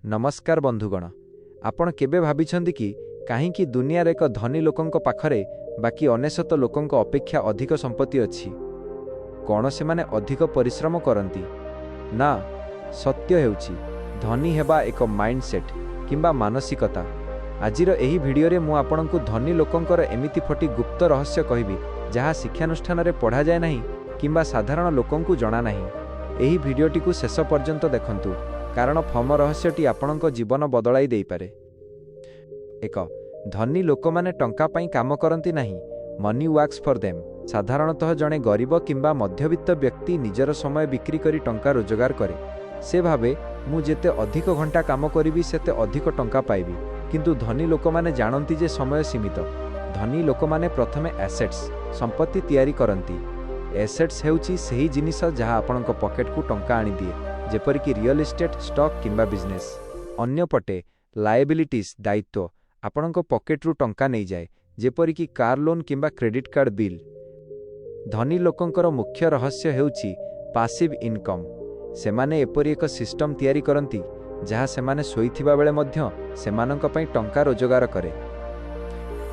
नमस्कार बंधुगण, आपण केबे भाबिछंती कि काहींकि दुनियार एक धनी लोकंक पाखरे बाकी 99 लोकंक अपेक्षा अधिक संपत्ति अछि। कौन से माने अधिक परिश्रम करती ना, सत्य हेउछि धनी हेबा एक माइंडसेट किंबा मानसिकता। आजिर एही भिडियो रे मु आपनकु धनी लोकंकर एमिति फटी गुप्त रहस्य कहिबी जहा शिक्षानुष्ठान रे पढ़ा जाय नाही किंबा साधारण लोकंकु जणा नाही। एही भिडियोटी को शेष पर्यंत देखंतु कारण फम रहस्यटी आपणक जीवन बदलाई देई पारे। एक धनी लोक माने टंका पाई काम करती नहीं, मनी वर्क्स फॉर देम। साधारणतः जड़े गरीब किंबा मध्यवित्त व्यक्ति निजर समय बिक्री करी टंका रोजगार करे। से भावे मु जेते अधिक घंटा काम करी सेते अधिक टंका पाइबी, किंतु धनी लोक माने जानती जे समय सीमित। धनी लोक माने प्रथमे एसेट्स संपत्ति तैयारी करती। एसेट्स हेउची सही जिनिस जहाँ आपणक पॉकेट को टंका आनी दिए, जेपरिक रियल एस्टेट, स्टॉक किंबा बिजनेस। अन्य पटे लायबिलिटीज दायित्व आपणक पॉकेट रु टंका नहीं जाए, जेपरिक कार लोन किंबा क्रेडिट कार्ड बिल। धनी लोकंकर मुख्य रहस्य हेउची पासिव इनकम। सेमाने एपरि एक सिस्टम तैयारी करती जहाँ सेमाने सोईथिबा बेले मध्य सेमानंक पई टंका रोजगार करे।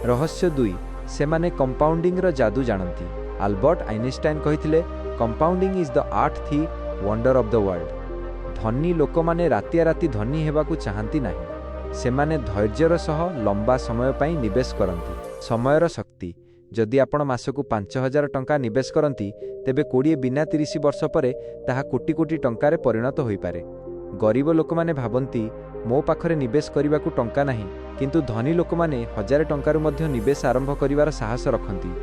रहस्य 2 सेमाने कंपाउंडिंग रो जादू जानती। आल्बर्ट आइनस्टाइन कहिथिले compounding is the 8th wonder of the world. धनी लोक माने रातिया राति धनी हेबाकू चाहती नहीं। सेमाने धैर्यर सह लंबा समय पाई निवेश करती। समयर शक्ति जदि आपण मासकू 5000 टंका निवेश करती तेबे 20 बिना 30 वर्ष परे ताहा कोटी कोटी टंकारे परिणत होई पारे। गरीब लोक माने भाबंती मो पाखरे निवेश करिबाकू टंका नहीं, किंतु धनी लोक माने 1000 टंकारु मध्य निवेश आरंभ करिवार साहस रखती।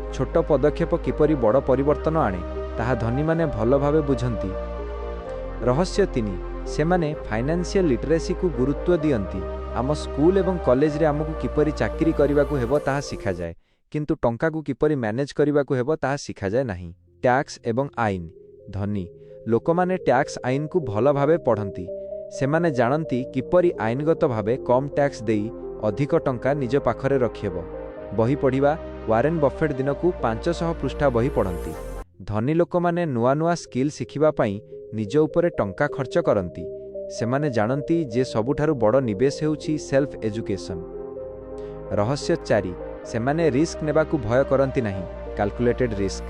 छोट पदक्षेप किपरि बड़ परिवर्तन आणे ताहा धनी माने भल भावे बुझंती। रहस्य 3 सेमाने फाइनेंशियल लिटरेसी को गुरुत्व दियंती। आम स्कूल एवं कॉलेज रे आमको किपरि चाकरी करिबाकू हेबो ताहा सिखा जाए, किंतु टंका को किपरि मैनेज करिबाकू हेबो ताहा सिखा जाए नहीं। टैक्स एवं आईन धनी लोक माने टैक्स आईन को भल भावे पढ़ंती। सेमाने जानती किपरि आईनगत भावे कम टैक्स देई अधिक टंका निज पाखरे रखिबो। बही पढ़िबा वारेन बफेट दिन को 500 पृष्ठा बही पढ़ंती। धनी लोक माने नुआ नुआ स्किल शिखिबा पाई निज उपरे टंका खर्च करती। सेमाने जानती जे सबुठारु बड़ निवेश हेउछि सेल्फ एजुकेशन। रहस्य 4 सेमाने रिस्क नेबाकू भय करती नहीं, कैलकुलेटेड रिस्क।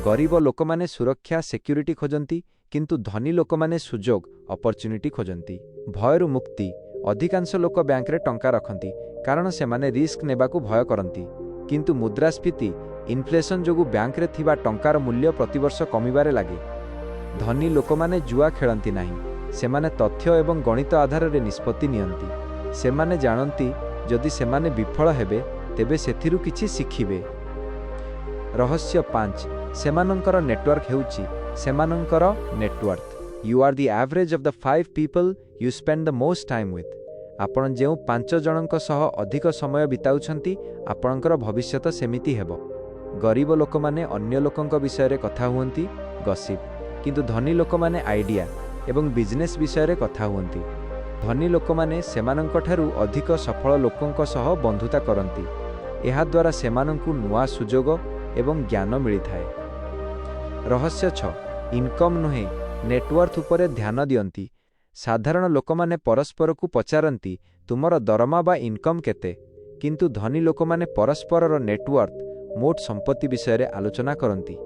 गरीब लोक माने सुरक्षा सिक्यूरिटी खोजंती, किंतु धनी लोक माने सुजोग अपॉर्चुनिटी खोजंती। भयरु मुक्ति अधिकांश लोक बैंक रे टंका रखंती कारण सेमाने रिस्क नेबाकू भय करती, किंतु मुद्रास्फीति इन्फ्लेशन जोगु बैंक रे थिबा टंकार मूल्य प्रतिवर्ष कमिबारे लागे। धनी लोक माने जुआ खेलती नहीं, सेमाने तथ्य एवं गणित आधार रे निष्पत्ति नियंती। सेमाने जानती जदि सेमाने विफल हेबे तेबे सेथिरु किछि शिखिबे। रहस्य 5 सेमानंकर नेटवर्क हेउछि सेमानंकर net worth. You are the average of the 5 people you spend the most time with. आपण जेउ 5 जनक सह अधिक समय बिताउछंती आपणकर भविष्यत सेमिति हेबो। गरीब लोक माने अन्य लोकंक विषय रे कथा हुअंती गसिप, किंतु धनी लोक माने आइडिया एवं बिजनेस विषय रे कथा हुअंती। धनी लोक माने सेमानंक ठारू अधिक सफल लोकंक सह बंधुता करंती। एहा द्वारा सेमानंकु नुआ सुजोग एवं ज्ञान मिली थाए। रहस्य 6 इनकम नुहे नेटवर्थ उपरे ध्यान दियंती। साधारण लोक माने परस्पर को पचारंती तुमर दरमा बा इनकम केते, किंतु धनी लोक माने परस्पर नेटवर्थ मोट संपत्ति विषय रे आलोचना करंती।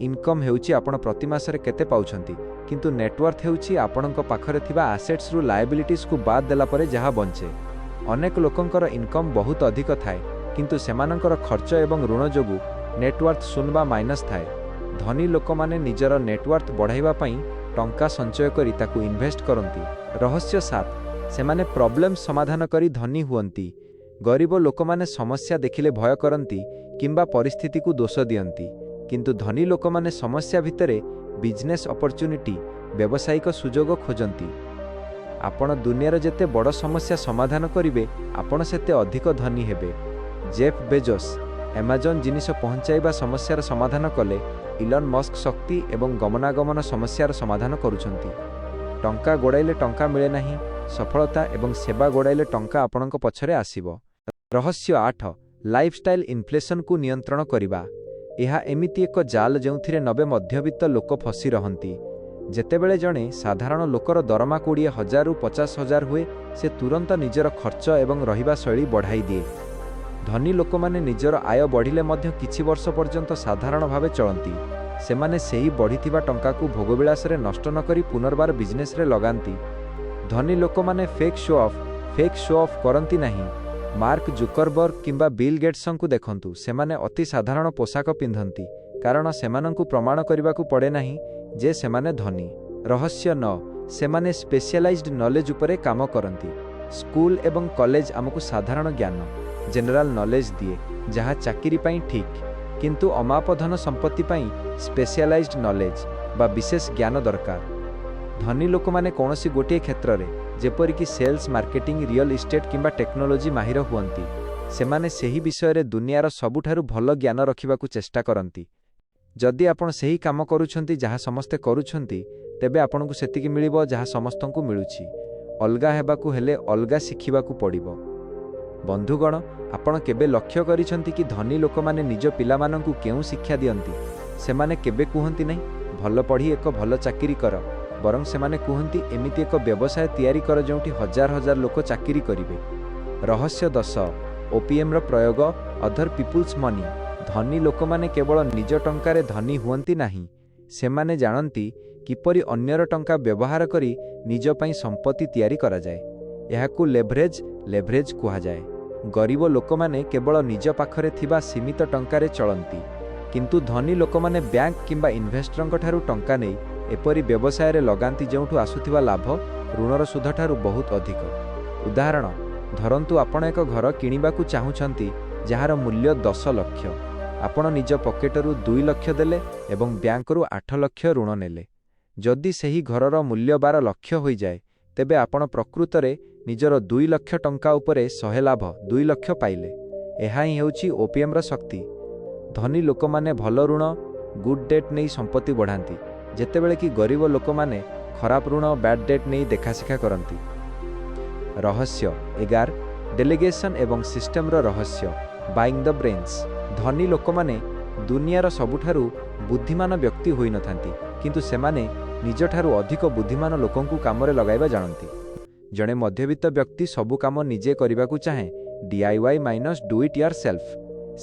इनकम हेउची आपण प्रति मासरे केते पाउछंती, किंतु नेटवर्थ हेउची आपणक पाखरे थिबा एसेट्स रु लायबिलिटीज को बाद देला परे जहा बंचे। अनेक लोकंकर इनकम बहुत अधिक थाए, किंतु सेमानंकर खर्च एवं ऋण जोगु नेटवर्थ सुनबा माइनस थाए। धनी लोक माने निजर नेटवर्थ बढ़ाइबा पई टंका संचय करी ताकू इन्वेस्ट करंती। रहस्य 7 सेमाने प्रॉब्लम समाधान करी धनी हुअंती। गरीब लोक माने समस्या देखिले भय करंती किंबा परिस्थिति को दोष दियंती, किंतु धनी लोक माने समस्या भितरे बिजनेस अपॉर्चुनिटी व्यावसायिक सुजोग खोजंती। आपण दुनियार जेते बड़ समस्या समाधान करिवे आपण सेते अधिक धनी हेबे। जेफ बेजोस अमेजन जिनिस पहुंचाइबा समस्यार समाधान कले, इलन मस्क शक्ति एवं गमनागमन समस्यार समाधान करुछंती। टंका गोड़ाइले टंका मिले नहीं, सफलता एवं सेवा गोड़ाइले टंका आपणक पछरे आसीबो। रहस्य 8 लाइफस्टाइल इन्फ्लेशन को नियंत्रण करिबा। एहा एमिति एक जाल जेउथिरे 90 मध्यवित्त लोक फसी रहंती। ଯେତେବେଳେ ଜଣେ ସାଧାରଣ ଲୋକର ଦରମା 20,000ରୁ 50,000 ହୁଏ, ସେ ତୁରନ୍ତ ନିଜର ଖର୍ଚ୍ଚ ଏବଂ ରହିବା ଶୈଳୀ ବଢ଼ାଇ ଦିଏ। ଧନୀ ଲୋକମାନେ ନିଜର ଆୟ ବଢ଼ିଲେ ମଧ୍ୟ କିଛି ବର୍ଷ ପର୍ଯ୍ୟନ୍ତ ସାଧାରଣ ଭାବେ ଚଳନ୍ତି। ସେମାନେ ସେହି ବଢ଼ିଥିବା ଟଙ୍କାକୁ ଭୋଗବିଳାସରେ ନଷ୍ଟ ନ କରି ପୁନର୍ବାର ବିଜନେସରେ ଲଗାନ୍ତି। ଧନୀ ଲୋକମାନେ ଫେକ୍ ଶୋ ଅଫ୍ କରନ୍ତି ନାହିଁ। ମାର୍କ ଜୁକରବର୍ଗ କିମ୍ବା ବିଲ୍ ଗେଟ୍ସଙ୍କୁ ଦେଖନ୍ତୁ, ସେମାନେ ଅତି ସାଧାରଣ ପୋଷାକ ପିନ୍ଧନ୍ତି, କାରଣ ସେମାନଙ୍କୁ ପ୍ରମାଣ କରିବାକୁ ପଡ଼େ ନାହିଁ ଯେ ସେମାନେ ଧନୀ। ରହସ୍ୟ 9, ସେମାନେ ସ୍ପେଶିଆଲାଇଜ୍ଡ ନଲେଜ ଉପରେ କାମ କରନ୍ତି। ସ୍କୁଲ ଏବଂ କଲେଜ ଆମକୁ ସାଧାରଣ ଜ୍ଞାନ, ଜେନେରାଲ ନଲେଜ ଦିଏ, ଯାହା ଚାକିରି ପାଇଁ ଠିକ୍, କିନ୍ତୁ ଅମାପ ଧନ ସମ୍ପତ୍ତି ପାଇଁ ସ୍ପେଶିଆଲାଇଜ୍ଡ ନଲେଜ ବା ବିଶେଷ ଜ୍ଞାନ ଦରକାର। ଧନୀ ଲୋକମାନେ କୌଣସି ଗୋଟିଏ କ୍ଷେତ୍ରରେ, ଯେପରିକି ସେଲ୍ସ, ମାର୍କେଟିଂ, ରିଅଲ ଇଷ୍ଟେଟ୍ କିମ୍ବା ଟେକ୍ନୋଲୋଜି ମାହିର ହୁଅନ୍ତି। ସେମାନେ ସେହି ବିଷୟରେ ଦୁନିଆର ସବୁଠାରୁ ଭଲ ଜ୍ଞାନ ରଖିବାକୁ ଚେଷ୍ଟା କରନ୍ତି। ଯଦି ଆପଣ ସେହି କାମ କରୁଛନ୍ତି ଯାହା ସମସ୍ତେ କରୁଛନ୍ତି, ତେବେ ଆପଣଙ୍କୁ ସେତିକି ମିଳିବ ଯାହା ସମସ୍ତଙ୍କୁ ମିଳୁଛି। ଅଲଗା ହେବାକୁ ହେଲେ ଅଲଗା ଶିଖିବାକୁ ପଡ଼ିବ। ବନ୍ଧୁଗଣ, ଆପଣ କେବେ ଲକ୍ଷ୍ୟ କରିଛନ୍ତି କି ଧନୀ ଲୋକମାନେ ନିଜ ପିଲାମାନଙ୍କୁ କେଉଁ ଶିକ୍ଷା ଦିଅନ୍ତି? ସେମାନେ କେବେ କୁହନ୍ତି ନାହିଁ, ଭଲ ପଢ଼ି ଏକ ଭଲ ଚାକିରି କର, ବରଂ ସେମାନେ କୁହନ୍ତି, ଏମିତି ଏକ ବ୍ୟବସାୟ ତିଆରି କର ଯେଉଁଠି ହଜାର ହଜାର ଲୋକ ଚାକିରି କରିବେ। ରହସ୍ୟ 10, ଓପିଏମ୍ର ପ୍ରୟୋଗ, ଅଦର ପିପୁଲ୍ସ ମନି। ଧନୀ ଲୋକମାନେ କେବଳ ନିଜ ଟଙ୍କାରେ ଧନୀ ହୁଅନ୍ତି ନାହିଁ, ସେମାନେ ଜାଣନ୍ତି କିପରି ଅନ୍ୟର ଟଙ୍କା ବ୍ୟବହାର କରି ନିଜ ପାଇଁ ସମ୍ପତ୍ତି ତିଆରି କରାଯାଏ। ଏହାକୁ ଲେଭରେଜ କୁହାଯାଏ। ଗରିବ ଲୋକମାନେ କେବଳ ନିଜ ପାଖରେ ଥିବା ସୀମିତ ଟଙ୍କାରେ ଚଳନ୍ତି, କିନ୍ତୁ ଧନୀ ଲୋକମାନେ ବ୍ୟାଙ୍କ କିମ୍ବା ଇନଭେଷ୍ଟରଙ୍କଠାରୁ ଟଙ୍କା ନେଇ ଏପରି ବ୍ୟବସାୟରେ ଲଗାନ୍ତି ଯେଉଁଠୁ ଆସୁଥିବା ଲାଭ ଋଣର ସୁଧଠାରୁ ବହୁତ ଅଧିକ। ଉଦାହରଣ, ଧରନ୍ତୁ ଆପଣ ଏକ ଘର କିଣିବାକୁ ଚାହୁଁଛନ୍ତି ଯାହାର ମୂଲ୍ୟ 10 ଲକ୍ଷ। ଆପଣ ନିଜ ପକେଟରୁ 2 ଲକ୍ଷ ଦେଲେ ଏବଂ ବ୍ୟାଙ୍କରୁ 8 ଲକ୍ଷ ଋଣ ନେଲେ। ଯଦି ସେହି ଘରର ମୂଲ୍ୟ 12 ଲକ୍ଷ ହୋଇଯାଏ, ତେବେ ଆପଣ ପ୍ରକୃତରେ ନିଜର 2 ଲକ୍ଷ ଟଙ୍କା ଉପରେ 100 ଲାଭ 2 ଲକ୍ଷ ପାଇଲେ। ଏହା ହିଁ ହେଉଛି ଓପିଏମ୍ର ଶକ୍ତି। ଧନୀ ଲୋକମାନେ ଭଲ ଋଣ, ଗୁଡ୍ ଡେଟ୍ ନେଇ ସମ୍ପତ୍ତି ବଢ଼ାନ୍ତି, ଯେତେବେଳେ କି ଗରିବ ଲୋକମାନେ ଖରାପ ଋଣ, ବ୍ୟାଡ୍ ଡେଟ୍ ନେଇ ଦେଖାଶିଖା କରନ୍ତି। ରହସ୍ୟ 11, ଡେଲିଗେସନ୍ ଏବଂ ସିଷ୍ଟମର ରହସ୍ୟ, ବାଇଂ ଦ ବ୍ରେନ୍ସ। ଧନୀ ଲୋକମାନେ ଦୁନିଆର ସବୁଠାରୁ ବୁଦ୍ଧିମାନ ବ୍ୟକ୍ତି ହୋଇନଥାନ୍ତି, କିନ୍ତୁ ସେମାନେ ନିଜଠାରୁ ଅଧିକ ବୁଦ୍ଧିମାନ ଲୋକଙ୍କୁ କାମରେ ଲଗାଇବା ଜାଣନ୍ତି। ଜଣେ ମଧ୍ୟବିତ୍ତ ବ୍ୟକ୍ତି ସବୁ କାମ ନିଜେ କରିବାକୁ ଚାହେଁ, DIY ମାଇନସ୍ ଡୁ ଇଟ୍ ୟର୍ ସେଲ୍ଫ।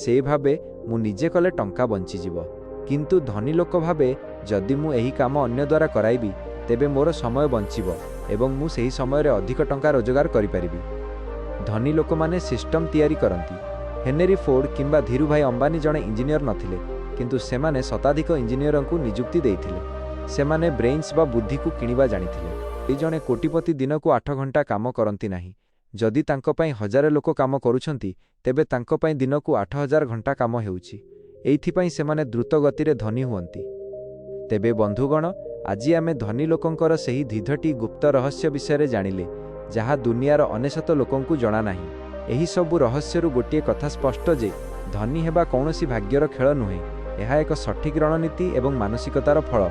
ସେ ଭାବେ, ମୁଁ ନିଜେ କଲେ ଟଙ୍କା ବଞ୍ଚିଯିବ। କିନ୍ତୁ ଧନୀ ଲୋକ ଭାବେ, ଯଦି ମୁଁ ଏହି କାମ ଅନ୍ୟ ଦ୍ୱାରା କରାଇବି, ତେବେ ମୋର ସମୟ ବଞ୍ଚିବ ଏବଂ ମୁଁ ସେହି ସମୟରେ ଅଧିକ ଟଙ୍କା ରୋଜଗାର କରିପାରିବି। ଧନୀ ଲୋକମାନେ ସିଷ୍ଟମ ତିଆରି କରନ୍ତି। ହେନେରୀ ଫୋର୍ଡ କିମ୍ବା ଧୀରୁଭାଇ ଅମ୍ବାନୀ ଜଣେ ଇଞ୍ଜିନିୟର ନଥିଲେ, କିନ୍ତୁ ସେମାନେ ଶତାଧିକ ଇଞ୍ଜିନିୟରଙ୍କୁ ନିଯୁକ୍ତି ଦେଇଥିଲେ। ସେମାନେ ବ୍ରେନ୍ସ ବା ବୁଦ୍ଧିକୁ କିଣିବା ଜାଣିଥିଲେ। ଏହି ଜଣେ କୋଟିପତି ଦିନକୁ 8 ଘଣ୍ଟା କାମ କରନ୍ତି ନାହିଁ। ଯଦି ତାଙ୍କ ପାଇଁ 1000 ଲୋକ କାମ କରୁଛନ୍ତି, ତେବେ ତାଙ୍କ ପାଇଁ ଦିନକୁ 8000 ଘଣ୍ଟା କାମ ହେଉଛି। ଏଇଥିପାଇଁ ସେମାନେ ଦ୍ରୁତ ଗତିରେ ଧନୀ ହୁଅନ୍ତି। ତେବେ ବନ୍ଧୁଗଣ, ଆଜି ଆମେ ଧନୀ ଲୋକଙ୍କର ସେହି 10ଟି ଗୁପ୍ତ ରହସ୍ୟ ବିଷୟରେ ଜାଣିଲେ, ଯାହା ଦୁନିଆର ଅନେଶତ ଲୋକଙ୍କୁ ଜଣା ନାହିଁ। ଏହିସବୁ ରହସ୍ୟରୁ ଗୋଟିଏ କଥା ସ୍ପଷ୍ଟ ଯେ ଧନୀ ହେବା କୌଣସି ଭାଗ୍ୟର ଖେଳ ନୁହେଁ, ଏହା ଏକ ସଠିକ୍ ରଣନୀତି ଏବଂ ମାନସିକତାର ଫଳ।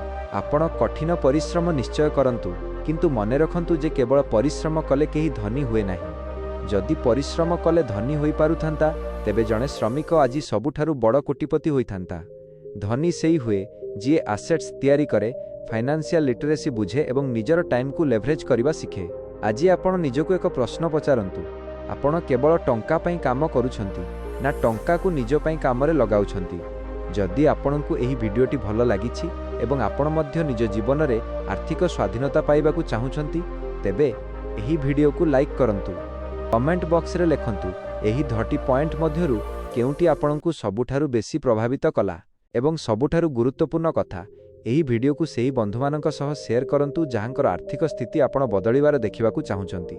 ଆପଣ କଠିନ ପରିଶ୍ରମ ନିଶ୍ଚୟ କରନ୍ତୁ, କିନ୍ତୁ ମନେ ରଖନ୍ତୁ ଯେ କେବଳ ପରିଶ୍ରମ କଲେ କେହି ଧନୀ ହୁଏ ନାହିଁ। ଯଦି ପରିଶ୍ରମ କଲେ ଧନୀ ହୋଇପାରୁଥାନ୍ତା, ତେବେ ଜଣେ ଶ୍ରମିକ ଆଜି ସବୁଠାରୁ ବଡ଼ କୋଟିପତି ହୋଇଥାନ୍ତା। ଧନୀ ସେଇ ହୁଏ ଯିଏ ଆସେଟ୍ସ ତିଆରି କରେ, ଫାଇନାନ୍ସିଆଲ ଲିଟରେସି ବୁଝେ ଏବଂ ନିଜର ଟାଇମକୁ ଲେଭରେଜ କରିବା ଶିଖେ। ଆଜି ଆପଣ ନିଜକୁ ଏକ ପ୍ରଶ୍ନ ପଚାରନ୍ତୁ, ଆପଣ କେବଳ ଟଙ୍କା ପାଇଁ କାମ କରୁଛନ୍ତି ନା ଟଙ୍କାକୁ ନିଜ ପାଇଁ କାମରେ ଲଗାଉଛନ୍ତି? ଯଦି ଆପଣଙ୍କୁ ଏହି ଭିଡ଼ିଓଟି ଭଲ ଲାଗିଛି ଏବଂ ଆପଣ ମଧ୍ୟ ନିଜ ଜୀବନରେ ଆର୍ଥିକ ସ୍ୱାଧୀନତା ପାଇବାକୁ ଚାହୁଁଛନ୍ତି, ତେବେ ଏହି ଭିଡ଼ିଓକୁ ଲାଇକ୍ କରନ୍ତୁ। କମେଣ୍ଟ ବକ୍ସରେ ଲେଖନ୍ତୁ ଏହି 10ଟି ପଏଣ୍ଟ ମଧ୍ୟରୁ କେଉଁଟି ଆପଣଙ୍କୁ ସବୁଠାରୁ ବେଶୀ ପ୍ରଭାବିତ କଲା। ଏବଂ ସବୁଠାରୁ ଗୁରୁତ୍ୱପୂର୍ଣ୍ଣ କଥା, ଏହି ଭିଡ଼ିଓକୁ ସେହି ବନ୍ଧୁମାନଙ୍କ ସହ ସେୟାର କରନ୍ତୁ ଯାହାଙ୍କର ଆର୍ଥିକ ସ୍ଥିତି ଆପଣ ବଦଳିବାର ଦେଖିବାକୁ ଚାହୁଁଛନ୍ତି।